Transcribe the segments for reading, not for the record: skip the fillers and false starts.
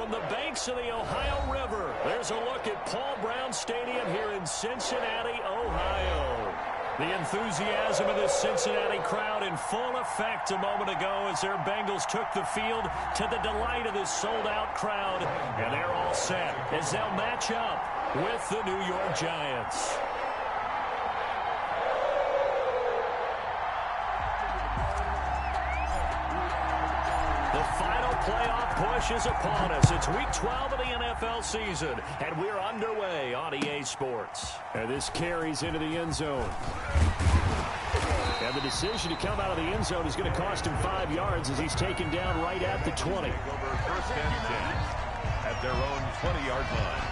from the banks of the Ohio River. There's a look at Paul Brown Stadium here in Cincinnati, Ohio. The enthusiasm of this Cincinnati crowd in full effect a moment ago as their Bengals took the field to the delight of this sold-out crowd. And they're all set as they'll match up with the New York Giants. The final playoff push is upon us. It's Week 12 of the NFL season, and we're underway on EA Sports. And this carries into the end zone. And the decision to come out of the end zone is going to cost him 5 yards as he's taken down right at the 20. First and 10 at their own 20-yard line.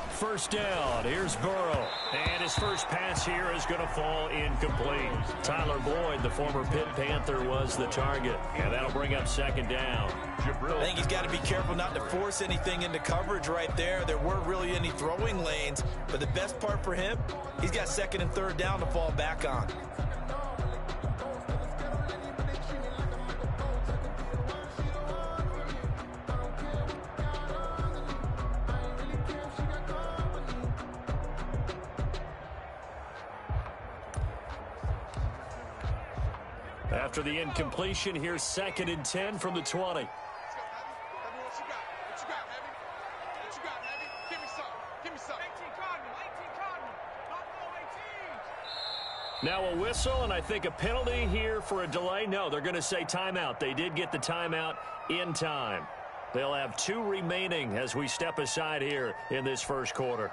First down, here's Burrow. And his first pass here is going to fall incomplete. Tyler Boyd, the former Pitt Panther, was the target. And that'll bring up second down. I think he's got to be careful not to force anything into coverage right there. There weren't really any throwing lanes. But the best part for him, he's got second and third down to fall back on. After the incompletion, here's second and 10 from the 20. Now a whistle, and I think a penalty here for a delay. No, they're going to say timeout. They did get the timeout in time. They'll have 2 remaining as we step aside here in this first quarter.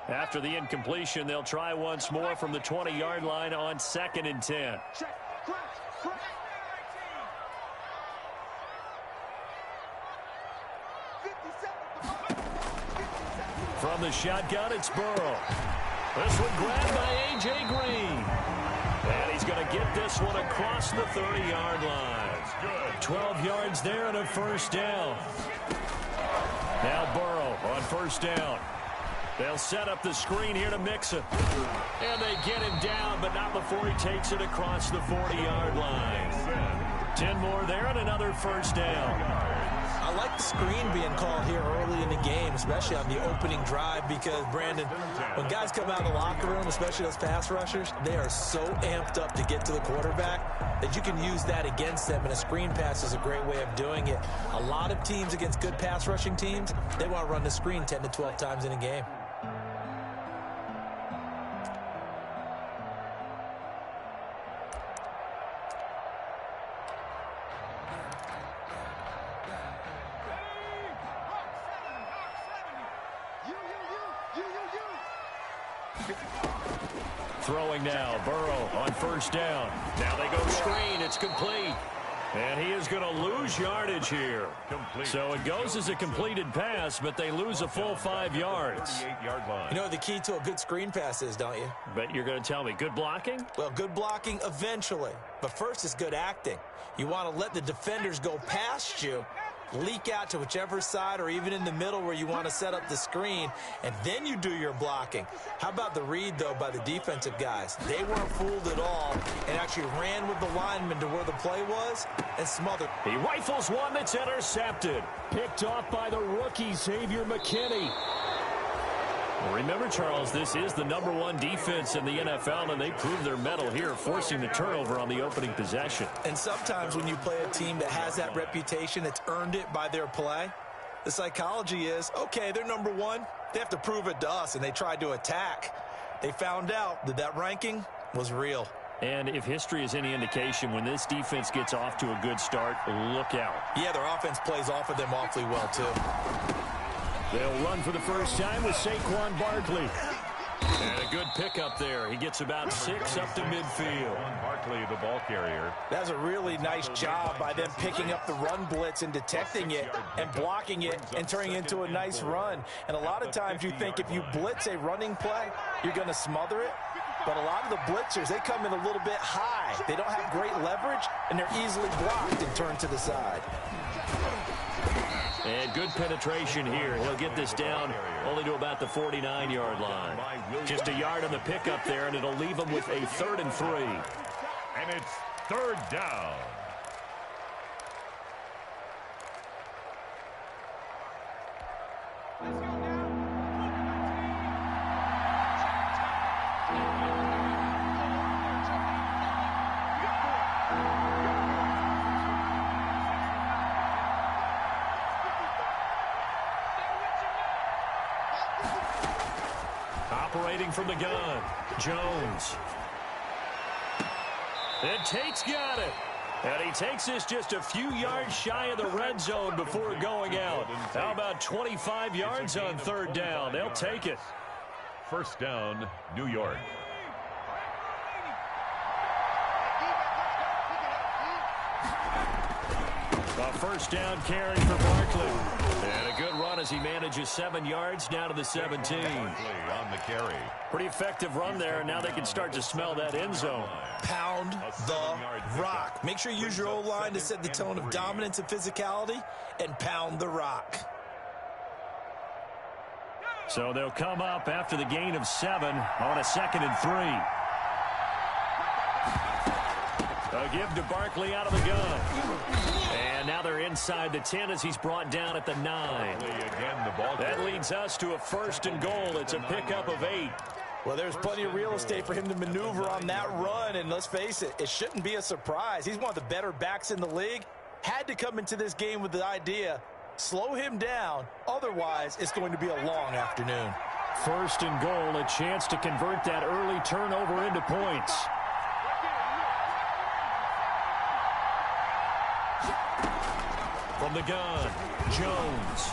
After the incompletion, they'll try once more from the 20-yard line on second and 10. From the shotgun, it's Burrow. This one grabbed by A.J. Green. And he's going to get this one across the 30-yard line. 12 yards there and a first down. Now Burrow on first down. They'll set up the screen here to Mixon. And they get him down, but not before he takes it across the 40-yard line. 10 more there and another first down. I like the screen being called here early in the game, especially on the opening drive, because, Brandon, when guys come out of the locker room, especially those pass rushers, they are so amped up to get to the quarterback that you can use that against them, and a screen pass is a great way of doing it. A lot of teams against good pass rushing teams, they want to run the screen 10 to 12 times in a game. Throwing now, Burrow on first down. Now they go screen, it's complete. And he is going to lose yardage here. So it goes as a completed pass, but they lose a full 5 yards. You know what the key to a good screen pass is, don't you? But you're going to tell me, good blocking? Well, good blocking eventually. But first is good acting. You want to let the defenders go past you, leak out to whichever side or even in the middle where you want to set up the screen, and then you do your blocking. How about the read, though, by the defensive guys? They weren't fooled at all and actually ran with the lineman to where the play was and smothered. He rifles one that's intercepted. Picked off by the rookie, Xavier McKinney. Remember, Charles, this is the #1 defense in the NFL, and they proved their mettle here, forcing the turnover on the opening possession. And sometimes when you play a team that has that reputation, that's earned it by their play, the psychology is, okay, they're #1. They have to prove it to us, and they tried to attack. They found out that that ranking was real. And if history is any indication, when this defense gets off to a good start, look out. Yeah, their offense plays off of them awfully well, too. They'll run for the first time with Saquon Barkley. And a good pickup there. He gets about 6 up to midfield. Barkley, the ball carrier. That's a really nice job by them picking up the run blitz and detecting it and blocking it and turning it into a nice run. And a lot of times you think if you blitz a running play, you're going to smother it. But a lot of the blitzers, they come in a little bit high. They don't have great leverage, and they're easily blocked and turned to the side. And good penetration here. He'll get this down only to about the 49-yard line. Just a yard on the pickup there, and it'll leave him with a 3rd and 3. And it's 3rd down. Operating from the gun, Jones. And Tate's got it. And he takes this just a few yards shy of the red zone before going out. How about 25 yards on 3rd down? They'll take it. 1st down, New York. A 1st down carry for Barkley. And a good run as he manages 7 yards down to the 17. On the carry. Pretty effective run there, and now they can start to smell that end zone. Pound the rock. Make sure you use your O-line to set the tone of dominance and physicality, and pound the rock. So they'll come up after the gain of 7 on a 2nd and 3. A give to Barkley out of the gun. And now they're inside the 10 as he's brought down at the 9. That leads us to a 1st and goal. It's a pickup of 8. Well, there's plenty of real estate for him to maneuver on that run, and let's face it, it shouldn't be a surprise. He's one of the better backs in the league. Had to come into this game with the idea, slow him down, otherwise it's going to be a long afternoon. 1st and goal, a chance to convert that early turnover into points. From the gun, Jones.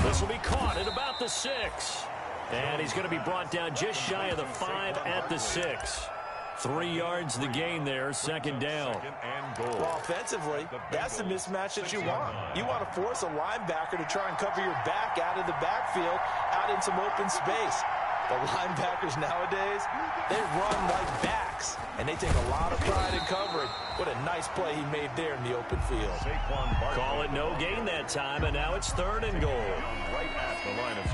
This will be caught at about the 6. And he's going to be brought down just shy of the 5 at the 6. 3 yards the gain there, 2nd down. Well, offensively, that's the mismatch that you want. You want to force a linebacker to try and cover your back out of the backfield, out in some open space. The linebackers nowadays, they run like backs, and they take a lot of pride in covering. What a nice play he made there in the open field. Call it no gain that time, and now it's 3rd and goal.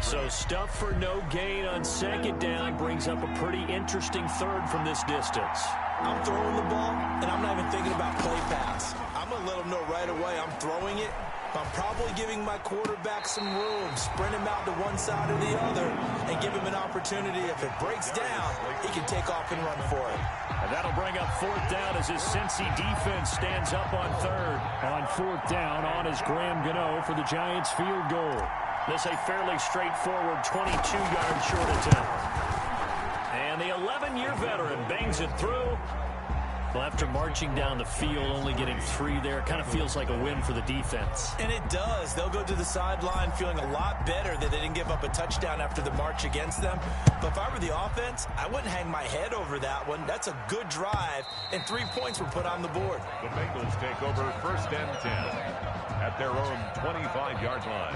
So stuff for no gain on 2nd down brings up a pretty interesting 3rd from this distance. I'm throwing the ball, and I'm not even thinking about play pass. I'm going to let them know right away I'm throwing it. I'm probably giving my quarterback some room, sprint him out to one side or the other, and give him an opportunity. If it breaks down, he can take off and run for it. And that'll bring up 4th down as his Cincy defense stands up on 3rd. On 4th down, on is Graham Gano for the Giants field goal. This a fairly straightforward 22-yard short attempt. And the 11-year veteran bangs it through. Well, after marching down the field, only getting 3 there, kind of feels like a win for the defense. And it does. They'll go to the sideline feeling a lot better that they didn't give up a touchdown after the march against them. But if I were the offense, I wouldn't hang my head over that one. That's a good drive, and 3 points were put on the board. The Bengals take over 1st and 10 at their own 25-yard line.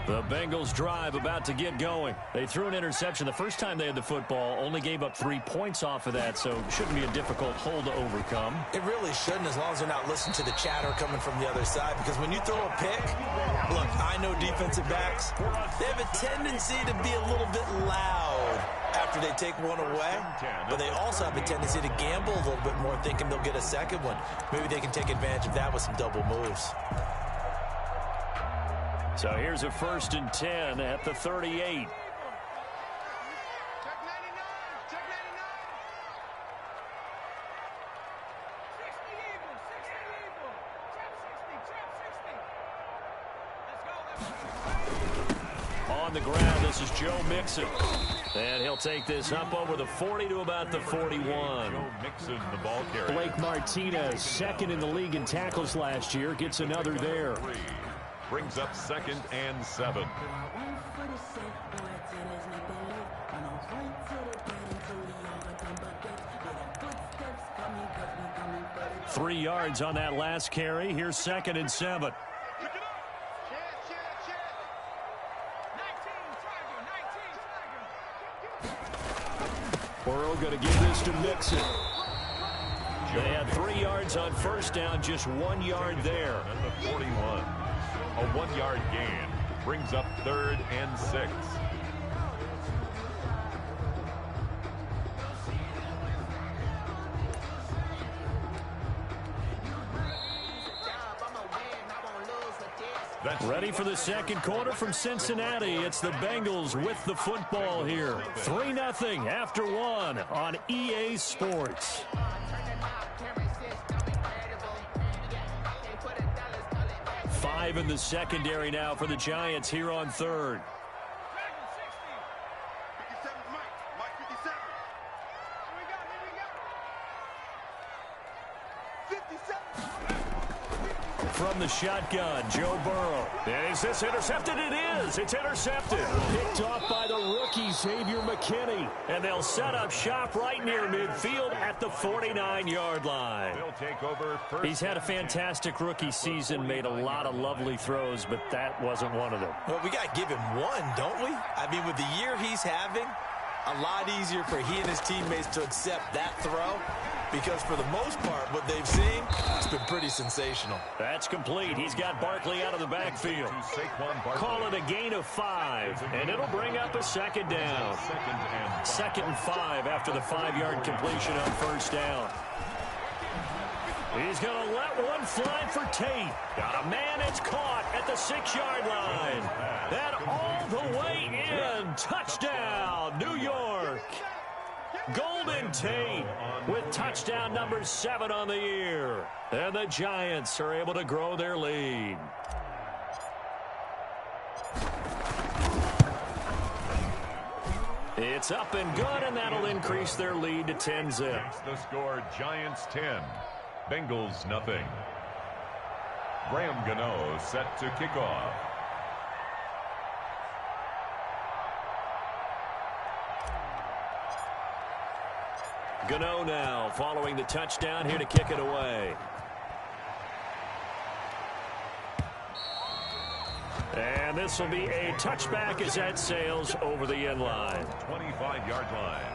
The Bengals drive about to get going. They threw an interception the first time they had the football, only gave up 3 points off of that, so it shouldn't be a difficult hole to overcome. It really shouldn't, as long as they're not listening to the chatter coming from the other side, because when you throw a pick, look, I know defensive backs, they have a tendency to be a little bit loud after they take one away, but they also have a tendency to gamble a little bit more, thinking they'll get a second one. Maybe they can take advantage of that with some double moves. So here's a 1st and 10 at the 38. On the ground, this is Joe Mixon. And he'll take this up over the 40 to about the 41. Joe Mixon, the ball carrier. Blake Martinez, second in the league in tackles last year, gets another there. Brings up 2nd and 7. Three yards on that last carry. Here's 2nd and 7. Burrow going to give this to Mixon. They had 3 yards on first down, just 1 yard there. At the 41. A 1-yard gain. Brings up 3rd and 6. Ready for the second quarter from Cincinnati. It's the Bengals with the football here. 3-0 after 1 on EA Sports. Five in the secondary now for the Giants here on 3rd. From the shotgun, Joe Burrow. Is this intercepted? It is. It's intercepted. Picked off by the rookie, Xavier McKinney. And they'll set up shop right near midfield at the 49-yard line. They'll take over first. He's had a fantastic rookie season, made a lot of lovely throws, but that wasn't one of them. Well, we got to give him one, don't we? I mean, with the year he's having, a lot easier for he and his teammates to accept that throw. Because for the most part, what they've seen, it's been pretty sensational. That's complete. He's got Barkley out of the backfield. Call it a gain of 5, and it'll bring up a 2nd down. 2nd and 5 after the 5-yard completion on first down. He's going to let one fly for Tate. Got a man, it's caught at the 6-yard line. And all the way in. Touchdown, New York. Golden Tate with touchdown number 7 on the year. And the Giants are able to grow their lead. It's up and good, and that'll increase their lead to 10-zip. The score, Giants 10, Bengals nothing. Graham Gano set to kick off. Gano now following the touchdown here to kick it away. And this will be a touchback as that sails over the end line. 25-yard line.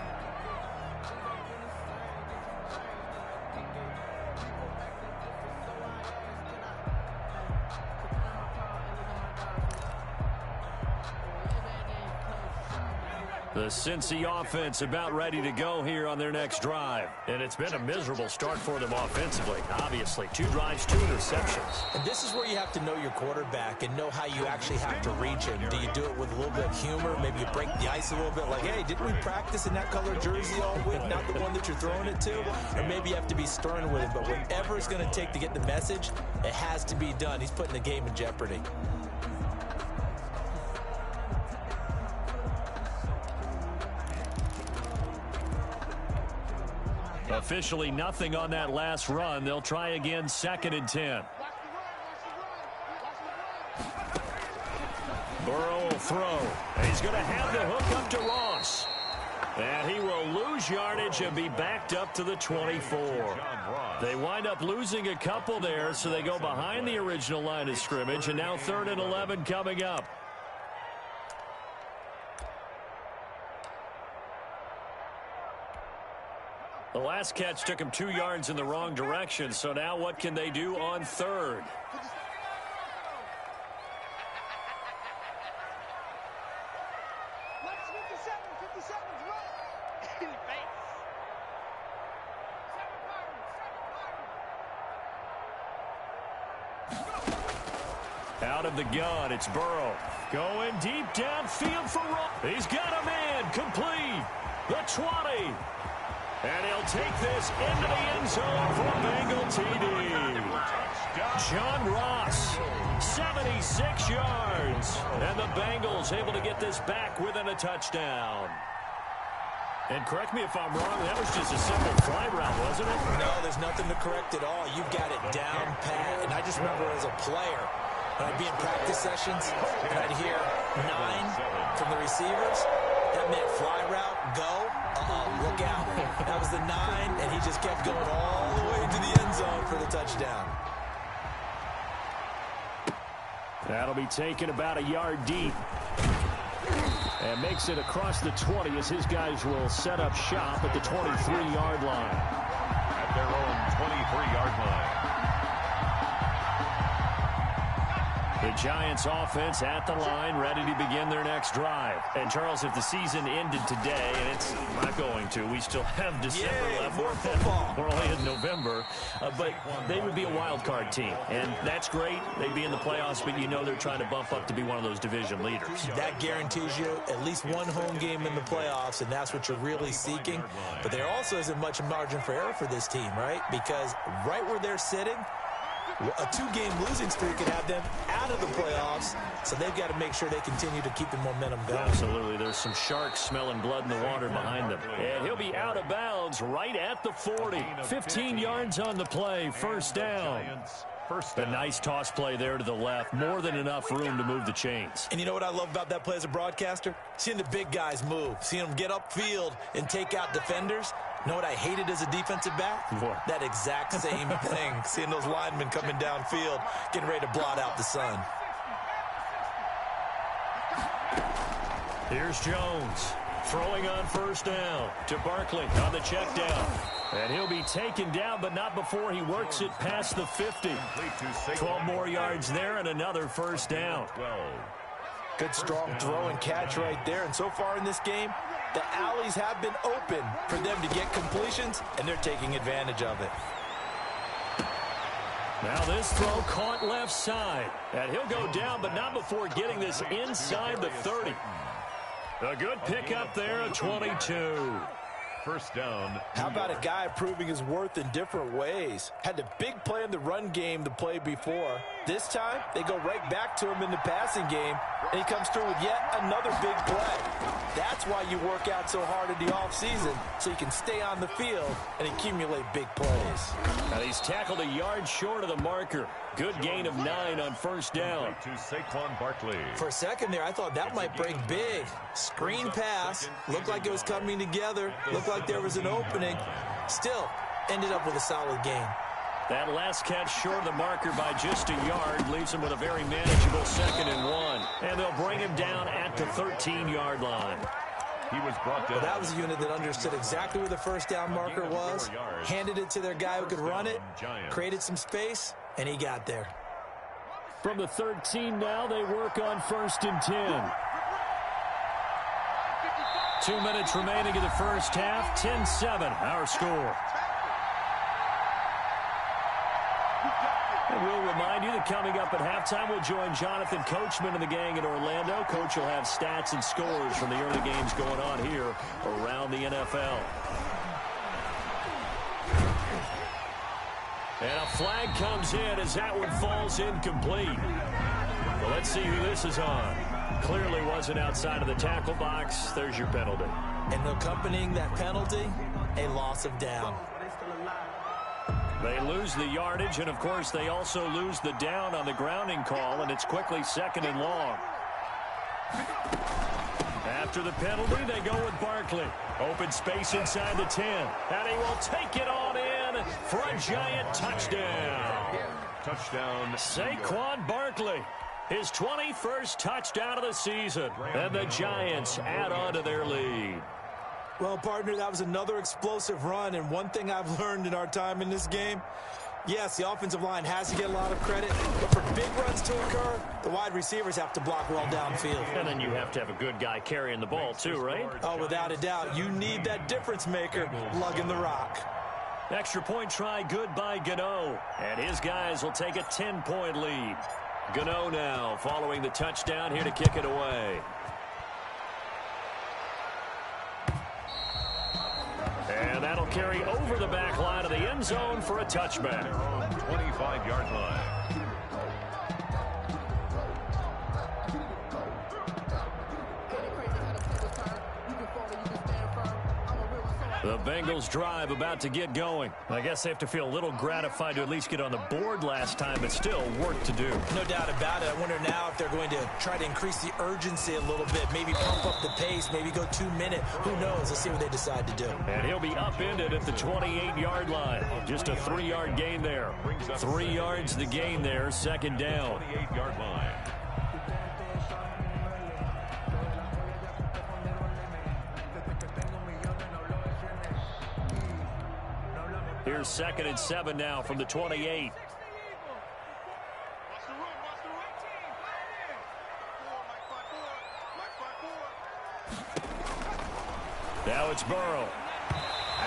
The Cincy offense about ready to go here on their next drive. And it's been a miserable start for them offensively, obviously. 2 drives, 2 interceptions. And this is where you have to know your quarterback and know how you actually have to reach him. Do you do it with a little bit of humor? Maybe you break the ice a little bit like, hey, didn't we practice in that color jersey all week? Not the one that you're throwing it to? Or maybe you have to be stern with him. But whatever it's going to take to get the message, it has to be done. He's putting the game in jeopardy. Officially nothing on that last run. They'll try again, 2nd and 10. Burrow will throw. He's going to have the hook up to Ross. And he will lose yardage and be backed up to the 24. They wind up losing a couple there, so they go behind the original line of scrimmage, and now 3rd and 11 coming up. The last catch took him 2 yards in the wrong direction, so now what can they do on 3rd? Out of the gun, it's Burrow. Going deep downfield for Ross. He's got a man, complete. The 20. And he'll take this into the end zone for a Bengal TD. John Ross, 76 yards. And the Bengals able to get this back within a touchdown. And correct me if I'm wrong, that was just a simple fly route, wasn't it? No, there's nothing to correct at all. You've got it down pat. And I just remember as a player, when I'd be in practice sessions, and I'd hear 9 from the receivers, that meant fly route, go, look out. That was the 9, and he just kept going all the way to the end zone for the touchdown. That'll be taken about a yard deep. And makes it across the 20 as his guys will set up shop at the 23-yard line. At their own 23-yard line. The Giants offense at the line, ready to begin their next drive. And, Charles, if the season ended today, and it's not going to, we still have December left. More football. We're only in November. But they would be a wild card team. And that's great. They'd be in the playoffs, but you know they're trying to bump up to be one of those division leaders. That guarantees you at least one home game in the playoffs, and that's what you're really seeking. But there also isn't much margin for error for this team, right? Because right where they're sitting, a 2-game losing streak could have them out of the playoffs, so they've got to make sure they continue to keep the momentum going. Absolutely. There's some sharks smelling blood in the water behind them. And he'll be out of bounds right at the 40. 15 yards on the play, first down. A nice toss play there to the left. More than enough room to move the chains. And you know what I love about that play as a broadcaster? Seeing the big guys move. Seeing them get upfield and take out defenders. You know what I hated as a defensive back? What? That exact same thing. Seeing those linemen coming downfield, getting ready to blot out the sun. Here's Jones. Throwing on first down to Barkley on the check down. And he'll be taken down, but not before he works it past the 50. 12 more yards there and another first down. Good strong throw and catch right there. And so far in this game, the alleys have been open for them to get completions, and they're taking advantage of it. Now this throw caught left side. And he'll go down, but not before getting this inside the 30. A good pickup there at 22. First down. How about a guy proving his worth in different ways? Had the big play in the run game the play before. This time, they go right back to him in the passing game, and he comes through with yet another big play. That's why you work out so hard in the offseason, so you can stay on the field and accumulate big plays. Now he's tackled a yard short of the marker. Good gain of 9 on first down. To Saquon Barkley. For a second there, I thought that might break big. Screen pass. Looked like it was coming together. Looked like there was an opening. Still, ended up with a solid gain. That last catch short of the marker by just a yard leaves him with a very manageable 2nd and 1. And they'll bring him down at the 13-yard line. He was brought down. Well, that was a unit that understood exactly where the first down marker was, handed it to their guy who could run it, created some space, and he got there. From the 13 now, they work on 1st and 10. 2 minutes remaining in the first half. 10-7, our score. And we'll remind you that coming up at halftime, we'll join Jonathan Coachman and the gang in Orlando. Coach will have stats and scores from the early games going on here around the NFL. And a flag comes in as that one falls incomplete. Well, let's see who this is on. Clearly wasn't outside of the tackle box. There's your penalty. And accompanying that penalty, a loss of down. They lose the yardage, and, of course, they also lose the down on the grounding call, and it's quickly 2nd and long. After the penalty, they go with Barkley. Open space inside the 10, and he will take it on in for a giant touchdown. Touchdown. Saquon Barkley, his 21st touchdown of the season, and the Giants add on to their lead. Well, partner, that was another explosive run, and one thing I've learned in our time in this game, yes, the offensive line has to get a lot of credit, but for big runs to occur, the wide receivers have to block well downfield. And then you have to have a good guy carrying the ball too, right? Oh, without a doubt. You need that difference maker lugging the rock. Extra point try good by Gano, and his guys will take a 10-point lead. Gano now following the touchdown here to kick it away. And That'll carry over the back line of the end zone for a touchback. 25-yard line. The Bengals drive about to get going. I guess they have to feel a little gratified to at least get on the board last time, but still work to do. No doubt about it. I wonder now if they're going to try to increase the urgency a little bit, maybe pump up the pace, maybe go 2-minute. Who knows? Let's see what they decide to do. And he'll be upended at the 28-yard line. Just a 3-yard gain there. 3 yards the gain there, second down. 28-yard line. Here's 2nd and 7 now from the 28. Now it's Burrow.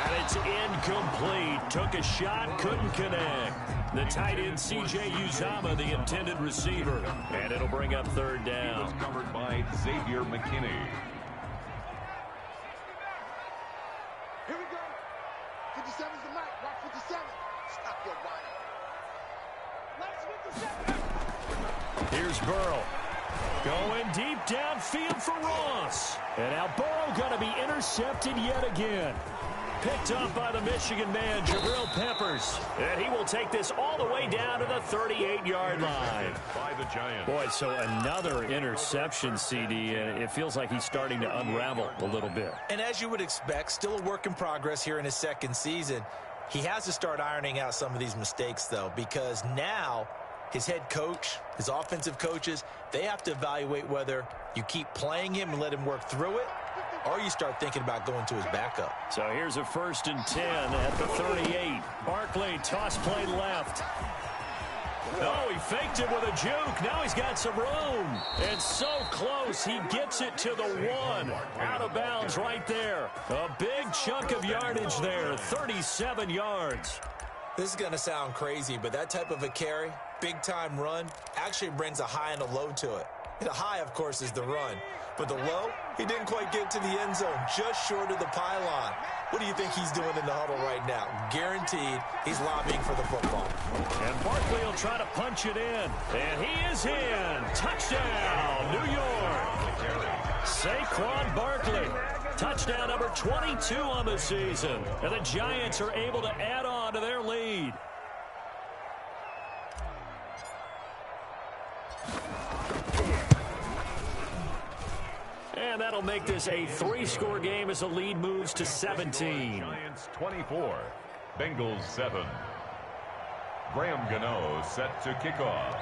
And it's incomplete. Took a shot, couldn't connect. The tight end, C.J. Uzomah, the intended receiver. And it'll bring up 3rd down. He was covered by Xavier McKinney. Here we go. 57's the mic. Watch 57. Stop your whining. Here's Burrow. Going deep downfield for Ross. And now Burrow going to be intercepted yet again. Picked up by the Michigan man, Jabril Peppers. And he will take this all the way down to the 38-yard line. By the Giants. Boy, so another interception, CD, and it feels like he's starting to unravel a little bit. And as you would expect, still a work in progress here in his 2nd season. He has to start ironing out some of these mistakes, though, because now his head coach, his offensive coaches, they have to evaluate whether you keep playing him and let him work through it, or you start thinking about going to his backup. So here's a 1st and 10 at the 38. Barkley, toss play left. Oh, he faked it with a juke. Now he's got some room. And so close, he gets it to the 1. Out of bounds right there. A big chunk of yardage there, 37 yards. This is going to sound crazy, but that type of a carry, big-time run, actually brings a high and a low to it. The high, of course, is the run. But the low, he didn't quite get to the end zone, just short of the pylon. What do you think he's doing in the huddle right now? Guaranteed he's lobbying for the football. And Barkley will try to punch it in. And he is in. Touchdown, New York. Saquon Barkley. Touchdown number 22 on the season. And the Giants are able to add on to their lead. And that'll make this a 3-score game as the lead moves to 17. Giants 24, Bengals 7. Graham Gano set to kick off.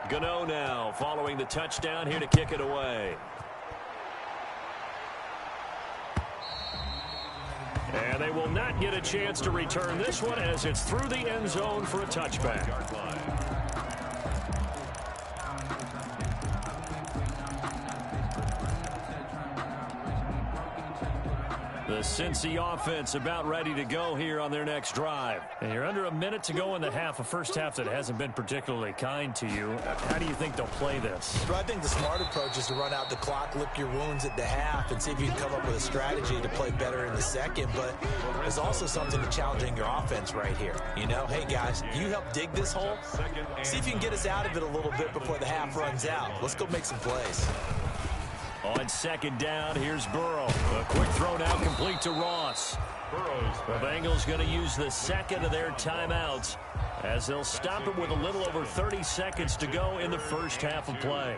Gano now following the touchdown here to kick it away. And they will not get a chance to return this one as it's through the end zone for a touchback. The Cincy offense about ready to go here on their next drive. And you're under a minute to go in the half, a first half that hasn't been particularly kind to you. How do you think they'll play this? Well, I think the smart approach is to run out the clock, lick your wounds at the half, and see if you can come up with a strategy to play better in the second. But there's also something to challenging your offense right here. You know, hey, guys, you help dig this hole. See if you can get us out of it a little bit before the half runs out. Let's go make some plays. On 2nd down, here's Burrow. A quick throw now complete to Ross. The Bengals going to use the 2nd of their timeouts as they'll stop it with a little over 30 seconds to go in the first half of play.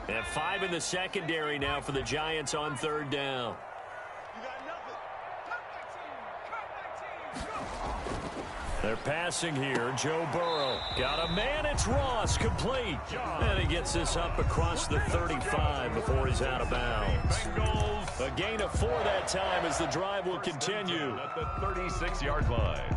And 5 in the secondary now for the Giants on 3rd down. They're passing here. Joe Burrow. Got a man. It's Ross. Complete. And he gets this up across the 35 before he's out of bounds. A gain of 4 that time as the drive will continue. At the 36-yard line.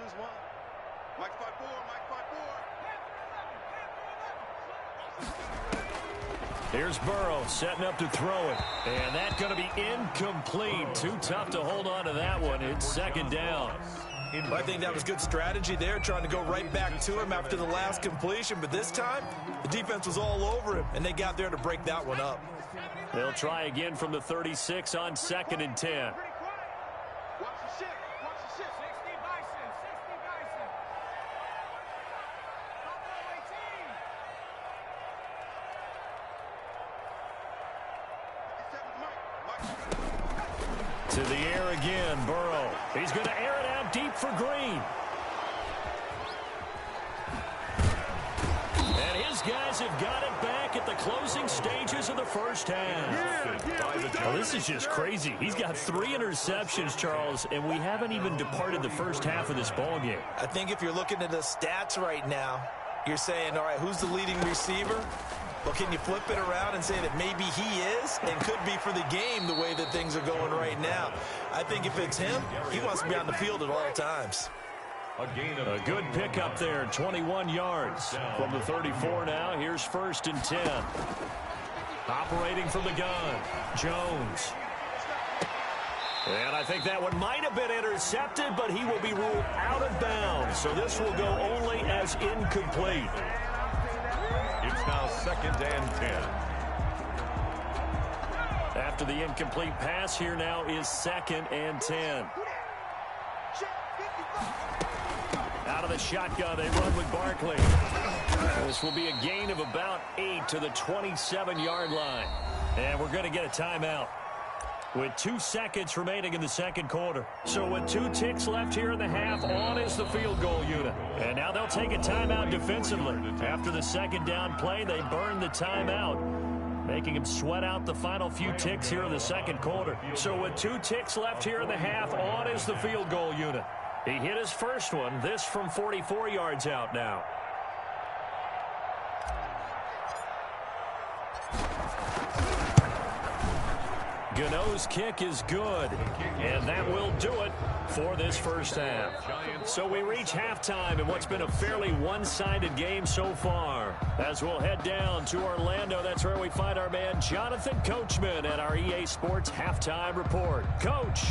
lose one. Mike 5-4, Mike 5-4. Here's Burrow setting up to throw it. And that's going to be incomplete. Too tough to hold on to that one. It's second down. I think that was good strategy there, trying to go right back to him after the last completion. But this time, the defense was all over him, and they got there to break that one up. They'll try again from the 36 on 2nd and 10. Watch the ship. Watch the ship. 60 Bison. 60 Bison. To the air again, Burrow. He's going to air it out deep for Green. And his guys have got it back at the closing stages of the first half. Well, this is just crazy. He's got 3 interceptions, Charles, and we haven't even departed the first half of this ballgame. I think if you're looking at the stats right now, you're saying, all right, who's the leading receiver? Well, can you flip it around and say that maybe he is and could be for the game the way that things are going right now? I think if it's him, he wants to be on the field at all times. A good pickup there, 21 yards. From the 34 now, here's 1st and 10. Operating from the gun, Jones. And I think that one might have been intercepted, but he will be ruled out of bounds. So this will go only as incomplete. It's now 2nd and 10. After the incomplete pass, here now is 2nd and 10. Out of the shotgun, they run with Barkley. This will be a gain of about 8 to the 27-yard line. And we're going to get a timeout with 2 seconds remaining in the second quarter. So with 2 ticks left here in the half, on is the field goal unit. And now they'll take a timeout defensively. After the second down play, they burn the timeout, making him sweat out the final few ticks here in the second quarter. So with 2 ticks left here in the half, on is the field goal unit. He hit his first one, this from 44 yards out now. Gano's kick is good, and that will do it for this first half. So we reach halftime in what's been a fairly one-sided game so far. As we'll head down to Orlando, that's where we find our man Jonathan Coachman at our EA Sports Halftime Report. Coach.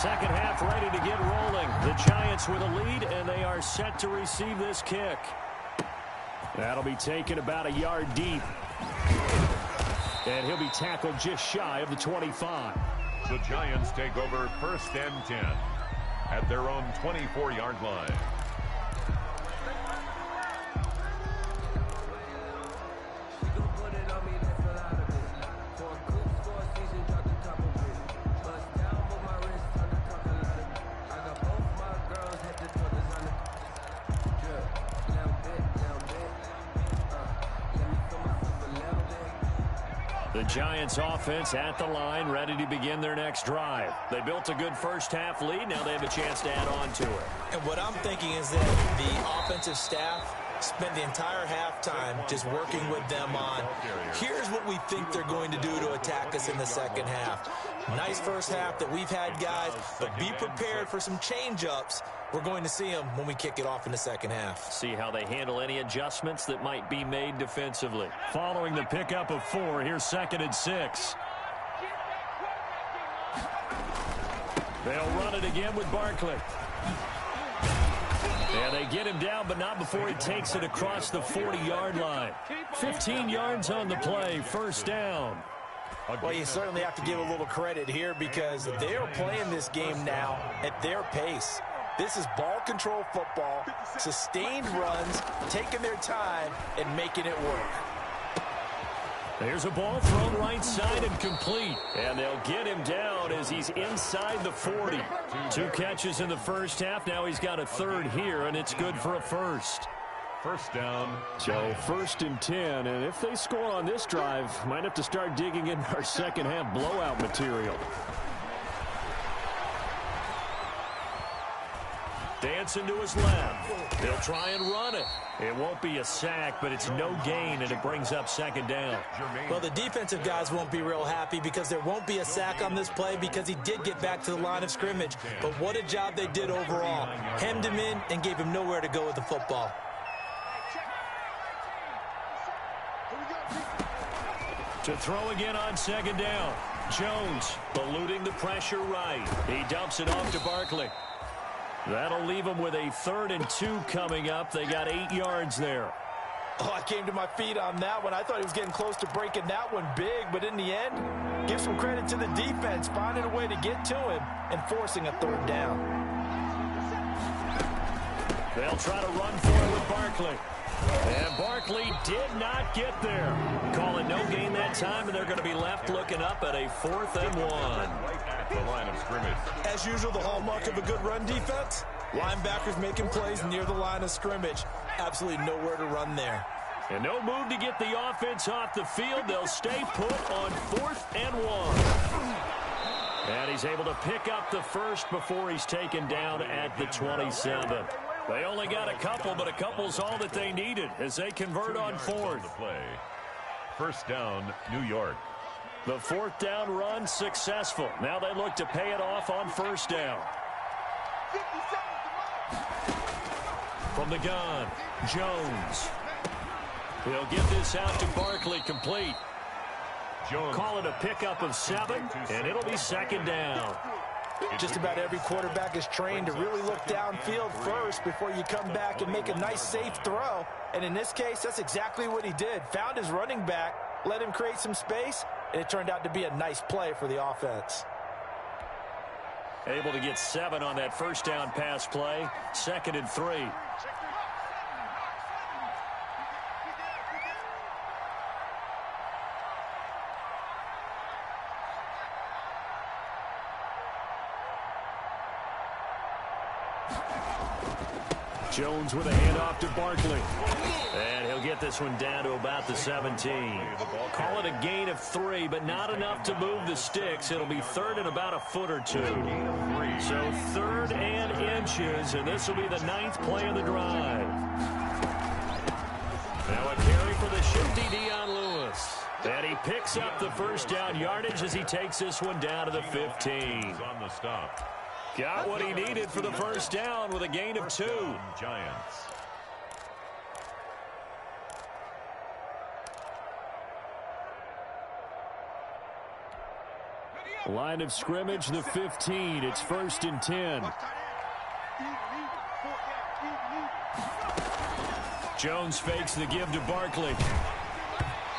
Second half ready to get rolling. The Giants with a lead, and they are set to receive this kick. That'll be taken about a yard deep. And he'll be tackled just shy of the 25. The Giants take over 1st and 10 at their own 24-yard line. The Giants offense at the line, ready to begin their next drive. They built a good first half lead. Now they have a chance to add on to it. And what I'm thinking is that the offensive staff spent the entire halftime just working with them on, here's what we think they're going to do to attack us in the second half. Nice first half that we've had, guys, but be prepared for some change-ups. We're going to see them when we kick it off in the second half. See how they handle any adjustments that might be made defensively. Following the pickup of 4, here's 2nd and 6. They'll run it again with Barkley. And they get him down, but not before he takes it across the 40-yard line. 15 yards on the play, first down. Well, you certainly have to give a little credit here because they're playing this game now at their pace. This is ball control football, sustained runs, taking their time, and making it work. There's a ball thrown right side and complete. And they'll get him down as he's inside the 40. 2 catches in the first half. Now he's got a 3rd here, and it's good for a first. First down. So 1st and 10. And if they score on this drive, might have to start digging in our second half blowout material. Dancing to his left. He'll try and run it. It won't be a sack, but it's no gain, and it brings up second down. Well, the defensive guys won't be real happy because there won't be a sack on this play because he did get back to the line of scrimmage. But what a job they did overall. Hemmed him in and gave him nowhere to go with the football. To throw again on second down. Jones eluding the pressure right. He dumps it off to Barkley. That'll leave him with a 3rd and 2 coming up. They got 8 yards there. Oh, I came to my feet on that one. I thought he was getting close to breaking that one big, but in the end, give some credit to the defense, finding a way to get to him and forcing a 3rd down. They'll try to run for it with Barkley. And Barkley did not get there. Call it no gain that time, and they're going to be left looking up at a 4th and 1. Right at the line of scrimmage. As usual, the hallmark of a good run defense, linebackers making plays near the line of scrimmage. Absolutely nowhere to run there. And no move to get the offense off the field. They'll stay put on 4th and 1. And he's able to pick up the first before he's taken down at the 27. They only got a couple, but a couple's all that they needed as they convert on 4th. Play. First down, New York. The 4th down run successful. Now they look to pay it off on 1st down. From the gun, Jones. He'll get this out to Barkley, complete. Jones. Call it a pickup of 7, and it'll be 2nd down. Just about every quarterback is trained to really look downfield first before you come back and make a nice, safe throw. And in this case, that's exactly what he did. Found his running back, let him create some space, and it turned out to be a nice play for the offense. Able to get 7 on that 1st down pass play. 2nd and 3. Jones with a handoff to Barkley. And he'll get this one down to about the 17. Call it a gain of 3, but not enough to move the sticks. It'll be 3rd and about a foot or 2. So 3rd and inches, and this will be the 9th play of the drive. Now a carry for the shifty Dion Lewis. And he picks up the 1st down yardage as he takes this one down to the 15. On the stop. Got what he needed for the 1st down with a gain of 2. Giants. Line of scrimmage, the 15. It's 1st and 10. Jones fakes the give to Barkley.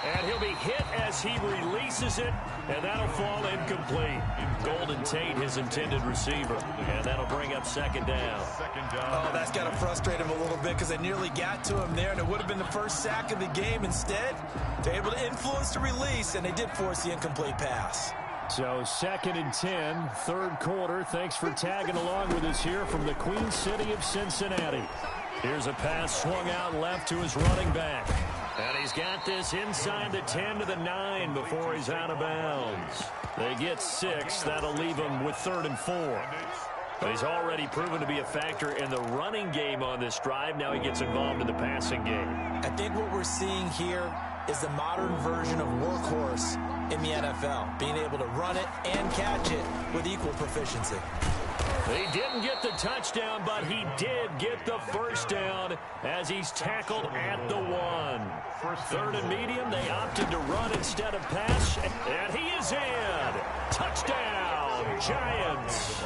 And he'll be hit as he releases it, and that'll fall incomplete. Golden Tate, his intended receiver, and that'll bring up 2nd down. Oh, that's got to frustrate him a little bit because they nearly got to him there, and it would have been the first sack of the game. Instead, they're able to influence the release, and they did force the incomplete pass. So 2nd and 10, 3rd quarter. Thanks for tagging along with us here from the Queen City of Cincinnati. Here's a pass swung out left to his running back. And he's got this inside the 10 to the 9 before he's out of bounds. They get 6. That'll leave him with 3rd and 4. But he's already proven to be a factor in the running game on this drive. Now he gets involved in the passing game. I think what we're seeing here is the modern version of workhorse in the NFL, being able to run it and catch it with equal proficiency. He didn't get the touchdown, but he did get the 1st down as he's tackled at the 1. 3rd and medium, they opted to run instead of pass, and he is in. Touchdown, Giants.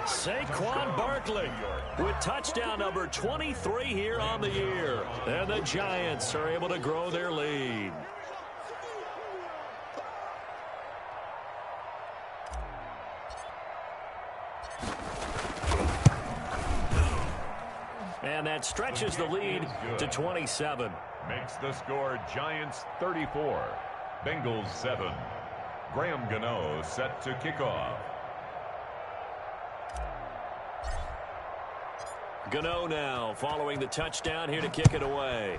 Saquon Barkley with touchdown number 23 here on the year. And the Giants are able to grow their lead. And that stretches the lead to 27. Makes the score Giants 34, Bengals 7. Graham Gano set to kick off. Gano now following the touchdown here to kick it away.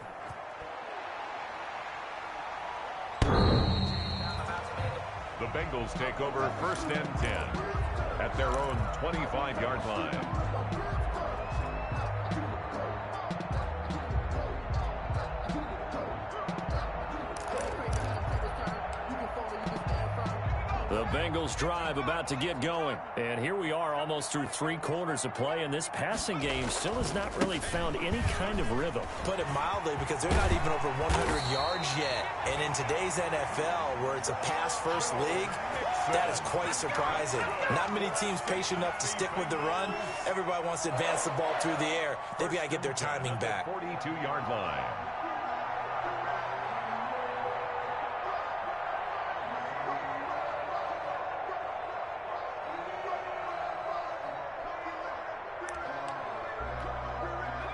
The Bengals take over 1st and 10 at their own 25-yard line. The Bengals drive about to get going. And here we are almost through 3 quarters of play, and this passing game still has not really found any kind of rhythm. Put it mildly, because they're not even over 100 yards yet. And in today's NFL, where it's a pass-first league, that is quite surprising. Not many teams patient enough to stick with the run. Everybody wants to advance the ball through the air. They've got to get their timing back. 42-yard line.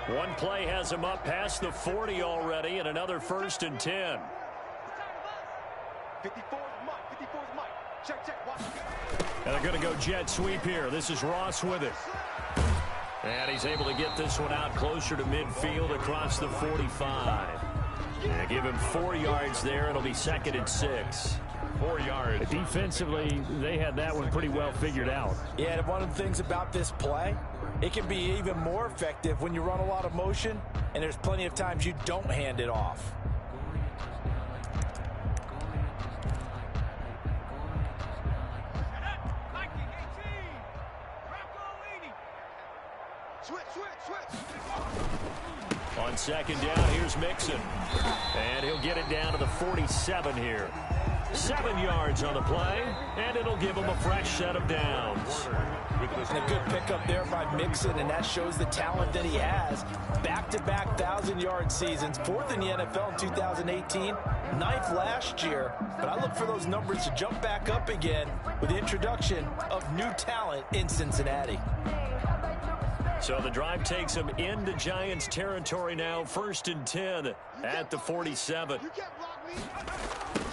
One play has him up past the 40 already, and another 1st and 10. 54's Mike. Check. Watch. And they're going to go jet sweep here. This is Ross with it. And he's able to get this one out closer to midfield across the 45. And give him 4 yards there. It'll be 2nd and 6. 4 yards. Defensively, they had that one pretty well figured out. Yeah, and one of the things about this play, it can be even more effective when you run a lot of motion, and there's plenty of times you don't hand it off. Switch. On 2nd down, here's Mixon. And he'll get it down to the 47 here. 7 yards on the play, and it'll give him a fresh set of downs. And a good pickup there by Mixon, and that shows the talent that he has. Back-to-back 1,000-yard seasons, 4th in the NFL in 2018, 9th last year. But I look for those numbers to jump back up again with the introduction of new talent in Cincinnati. So the drive takes him into Giants territory now, 1st and 10 at the 47. You can't block me.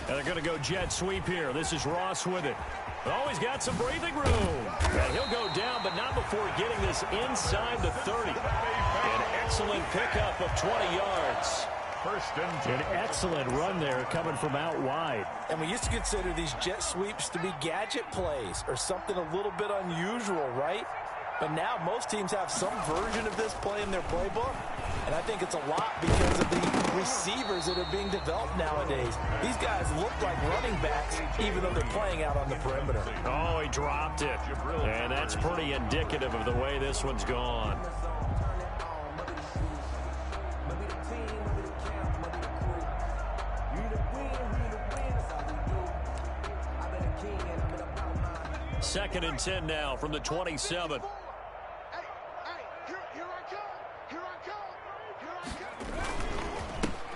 And they're going to go jet sweep here. This is Ross with it. Oh, he's got some breathing room. And he'll go down, but not before getting this inside the 30. An excellent pickup of 20 yards. 1st and 10. An excellent run there coming from out wide. And we used to consider these jet sweeps to be gadget plays or something a little bit unusual, right? But now most teams have some version of this play in their playbook. And I think it's a lot because of the receivers that are being developed nowadays. These guys look like running backs, even though they're playing out on the perimeter. Oh, he dropped it. And that's pretty indicative of the way this one's gone. Second and 10 now from the 27.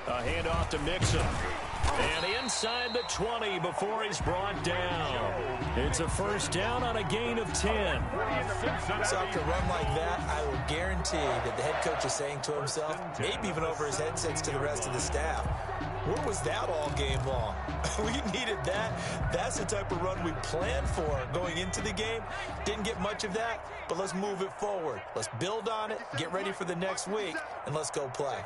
A handoff to Mixon. And inside the 20 before he's brought down. It's a 1st down on a gain of 10. So after a run like that, I will guarantee that the head coach is saying to himself, maybe even over his headsets to the rest of the staff, where was that all game long? We needed that. That's the type of run we planned for going into the game. Didn't get much of that, but let's move it forward. Let's build on it, get ready for the next week, and let's go play.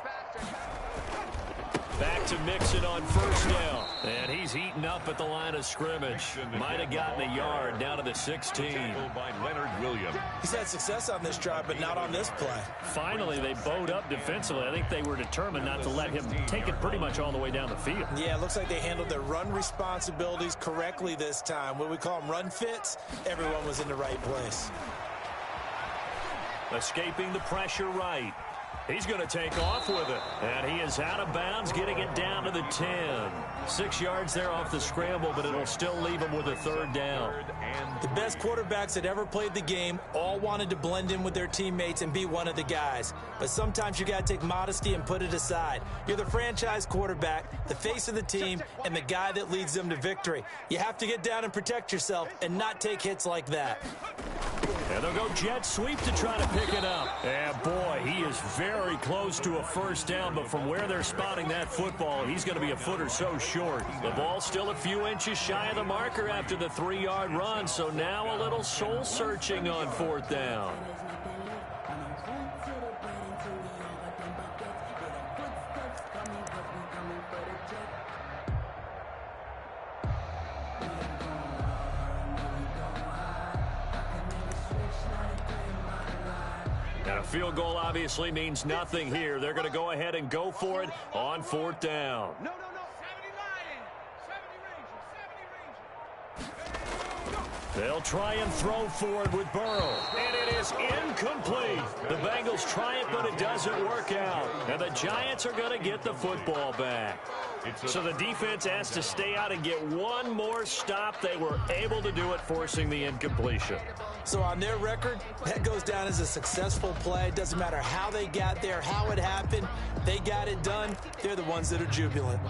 Back to Mixon on 1st down. And he's heating up at the line of scrimmage. Might have gotten a yard down to the 16. By Leonard Williams. He's had success on this drive, but not on this play. Finally, they bowed up defensively. I think they were determined not to let him take it pretty much all the way down the field. Yeah, it looks like they handled their run responsibilities correctly this time. What we call them run fits, everyone was in the right place. Escaping the pressure right. He's going to take off with it. And he is out of bounds, getting it down to the 10. 6 yards there off the scramble, but it'll still leave him with a 3rd down. The best quarterbacks that ever played the game all wanted to blend in with their teammates and be one of the guys. But sometimes you got to take modesty and put it aside. You're the franchise quarterback, the face of the team, and the guy that leads them to victory. You have to get down and protect yourself and not take hits like that. And they'll go jet sweep to try to pick it up. And boy, he is very close to a 1st down, but from where they're spotting that football, he's going to be a foot or so short. The ball's still a few inches shy of the marker after the 3-yard run, so now a little soul searching on 4th down. And a field goal obviously means nothing here. They're going to go ahead and go for it on 4th down. No. 70 Lions. 70 Rangers. 70 Rangers. They'll try and throw forward with Burrow. And it is incomplete. The Bengals try it, but it doesn't work out. And the Giants are going to get the football back. So the defense has to stay out and get one more stop. They were able to do it, forcing the incompletion. So on their record, that goes down as a successful play. It doesn't matter how they got there, how it happened. They got it done. They're the ones that are jubilant.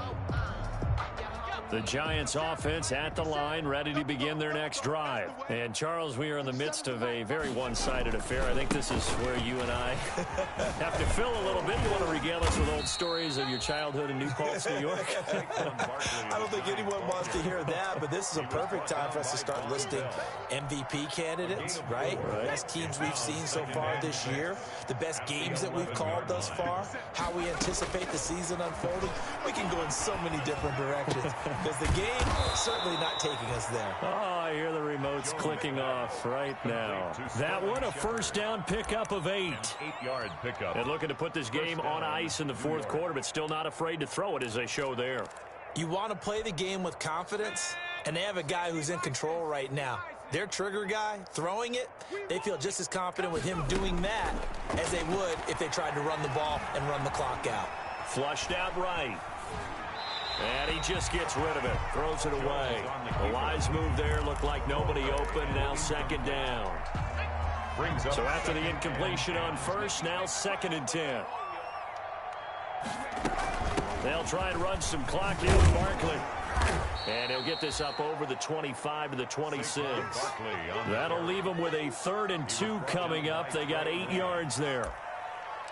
The Giants offense at the line, ready to begin their next drive. And, Charles, we are in the midst of a very one-sided affair. I think this is where you and I have to fill a little bit. You want to regale us with old stories of your childhood in New Paltz, New York? I don't think anyone wants to hear that, but this is a perfect time for us to start listing MVP candidates, right? The best teams we've seen so far this year, the best games that we've called thus far, how we anticipate the season unfolding. We can go in so many different directions. Because the game is certainly not taking us there. Oh, I hear the remotes clicking off right now. That one, a first down pickup of 8. 8-yard pickup. And looking to put this game on ice in the fourth quarter, but still not afraid to throw it as they show there. You want to play the game with confidence, and they have a guy who's in control right now. Their trigger guy, throwing it, they feel just as confident with him doing that as they would if they tried to run the ball and run the clock out. Flushed out right. And he just gets rid of it, throws it away. A wise move there, looked like nobody open, now second down. So after the incompletion on first, now 2nd and 10. They'll try and run some clock here with Barkley. And he'll get this up over the 25 to the 26. That'll leave him with a 3rd and 2 coming up. They got 8 yards there.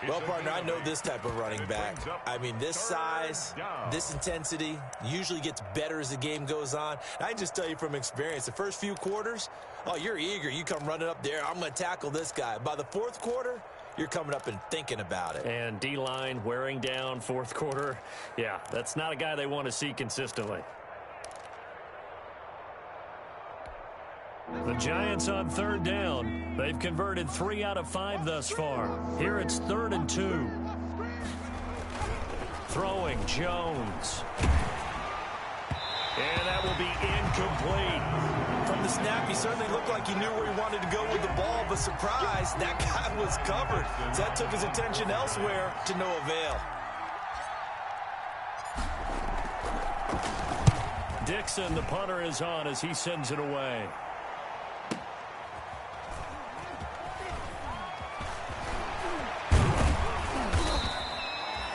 Well, partner, I know this type of running back. I mean, this size, this intensity usually gets better as the game goes on. I can just tell you from experience, the first few quarters, oh, you're eager. You come running up there, I'm going to tackle this guy. By the fourth quarter, you're coming up and thinking about it. And D-line wearing down fourth quarter. Yeah, that's not a guy they want to see consistently. The Giants on 3rd down. They've converted 3 out of 5 thus far. Here it's 3rd and 2. Throwing Jones. And that will be incomplete. From the snap, he certainly looked like he knew where he wanted to go with the ball, but surprise, that guy was covered. So that took his attention elsewhere to no avail. Dixon, the punter, is on as he sends it away.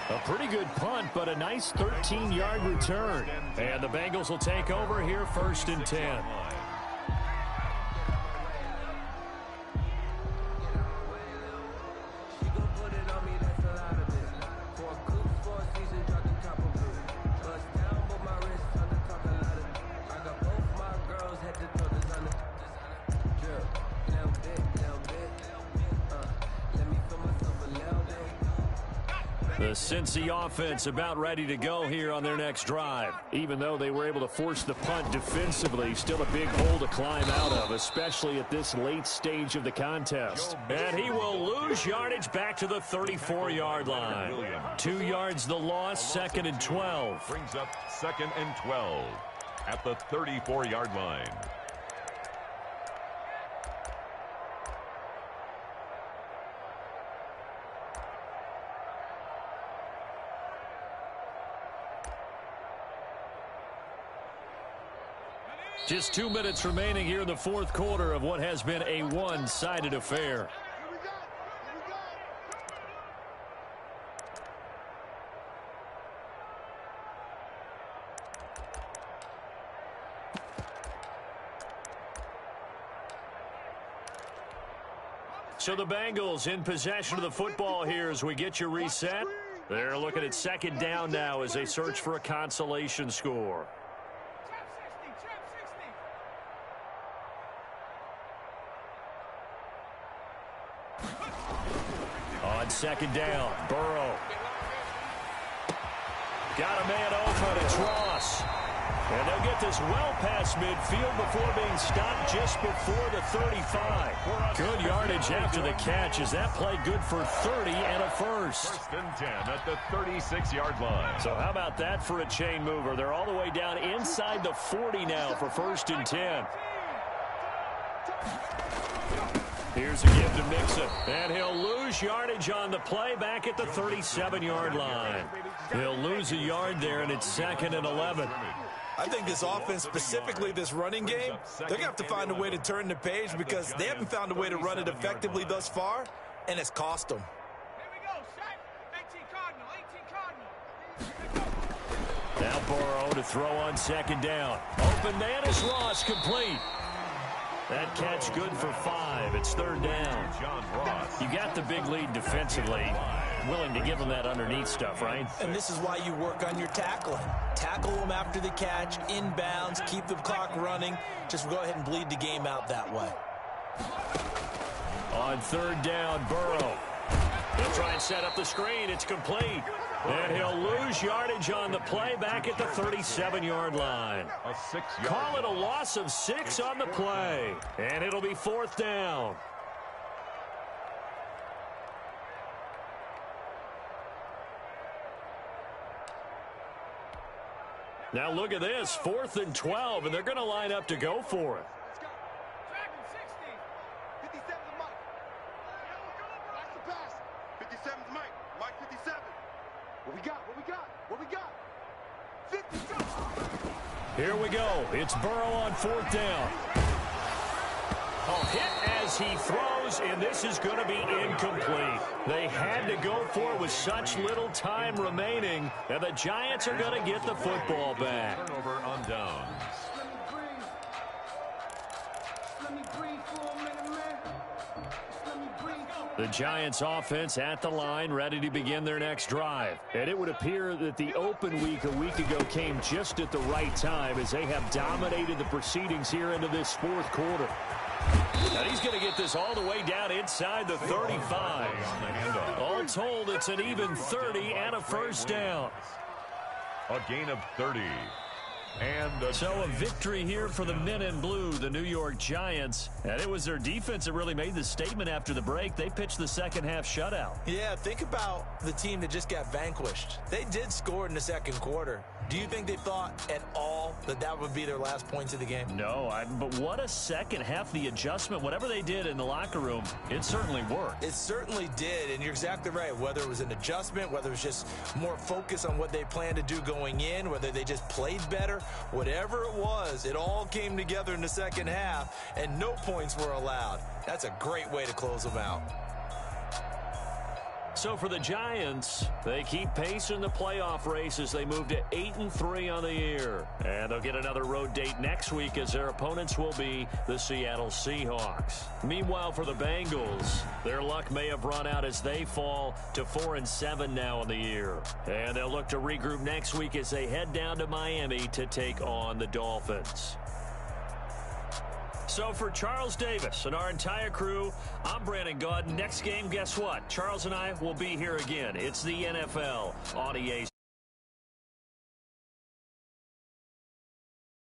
A pretty good punt, but a nice 13-yard return. And the Bengals will take over here, 1st and 10. The Cincy offense about ready to go here on their next drive. Even though they were able to force the punt defensively, still a big hole to climb out of, especially at this late stage of the contest. And he will lose yardage back to the 34-yard line. 2 yards the loss, 2nd and 12. Brings up 2nd and 12 at the 34-yard line. Just 2 minutes remaining here in the fourth quarter of what has been a one-sided affair. So the Bengals in possession of the football here as we get you reset. They're looking at 2nd down now as they search for a consolation score. On 2nd down, Burrow. Got a man open, it's Ross. And they'll get this well past midfield before being stopped just before the 35. Good yardage after the catch. Is that play good for 30 and a first? 1st and 10 at the 36-yard line. So how about that for a chain mover? They're all the way down inside the 40 now for 1st and 10. Here's a give to Mixon, and he'll lose yardage on the play back at the 37-yard line. He'll lose a yard there, and it's 2nd and 11. I think this offense, specifically this running game, they're going to have to find a way to turn the page because they haven't found a way to run it effectively thus far, and it's cost them. Here we go, set. 18 Cardinal. Now Burrow to throw on 2nd down. Open man is Ross, complete. That catch good for 5. It's 3rd down. John Ross. You got the big lead defensively. Willing to give them that underneath stuff, right? And this is why you work on your tackling. Tackle them after the catch, inbounds, keep the clock running. Just go ahead and bleed the game out that way. On 3rd down, Burrow. He'll try and set up the screen. It's complete. And he'll lose yardage on the play back at the 37-yard line. A 6-yard. Call it a loss of 6 on the play. And it'll be 4th down. Now look at this, 4th and 12, and they're going to line up to go for it. Let's go. Dragon 60. 57's Mike. That's the pass. 57's Mike. Mike 57. What we got? What we got? What we got? 52. Here we go. It's Burrow on 4th down. Hit as he throws, and this is going to be incomplete. They had to go for it with such little time remaining, and the Giants are going to get the football back. Turnover on downs. The Giants offense at the line, ready to begin their next drive. And it would appear that the open week a week ago came just at the right time as they have dominated the proceedings here into this 4th quarter. And he's going to get this all the way down inside the 35. All told, it's an even 30 and a 1st down. A gain of 30. And so a victory here for the men in blue, the New York Giants. And it was their defense that really made the statement after the break. They pitched the second-half shutout. Yeah, think about the team that just got vanquished. They did score in the 2nd quarter. Do you think they thought at all that that would be their last points of the game? No, but what a second half. The adjustment, whatever they did in the locker room, it certainly worked. It certainly did, and you're exactly right. Whether it was an adjustment, whether it was just more focus on what they planned to do going in, whether they just played better, whatever it was, it all came together in the 2nd half, and no points were allowed. That's a great way to close them out. So for the Giants, they keep pace in the playoff race as they move to 8-3 on the year. And they'll get another road date next week as their opponents will be the Seattle Seahawks. Meanwhile, for the Bengals, their luck may have run out as they fall to 4-7 now in the year. And they'll look to regroup next week as they head down to Miami to take on the Dolphins. So for Charles Davis and our entire crew, I'm Brandon Gaudin. Next game, guess what? Charles and I will be here again. It's the NFL on EA.